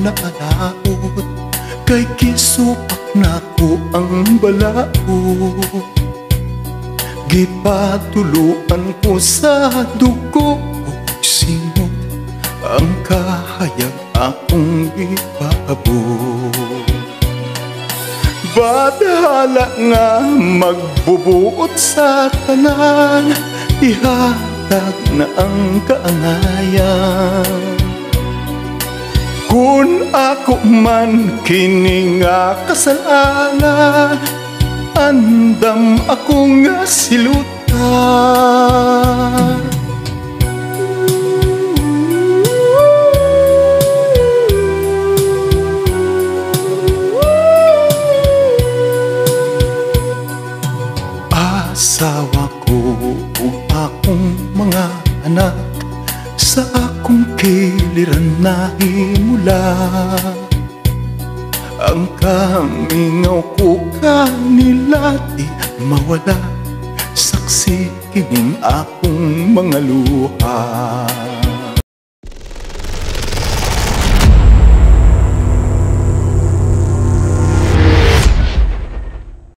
naalaot, kay kisupak na ko ang balaod. Gipatuluan ko sa dugo o singot ang kahayag akong ipaabot. Badhala nga magbubuot sa tanan, ihatag na ang kaangayan. Kung ako man kini nga kasalanan, andam ako nga silutan. Asawa ko ug akong mga anak, sa akong kiliran nahimula. Ang kamingaw ko kanila di mawala, saksi kining akong mga luha.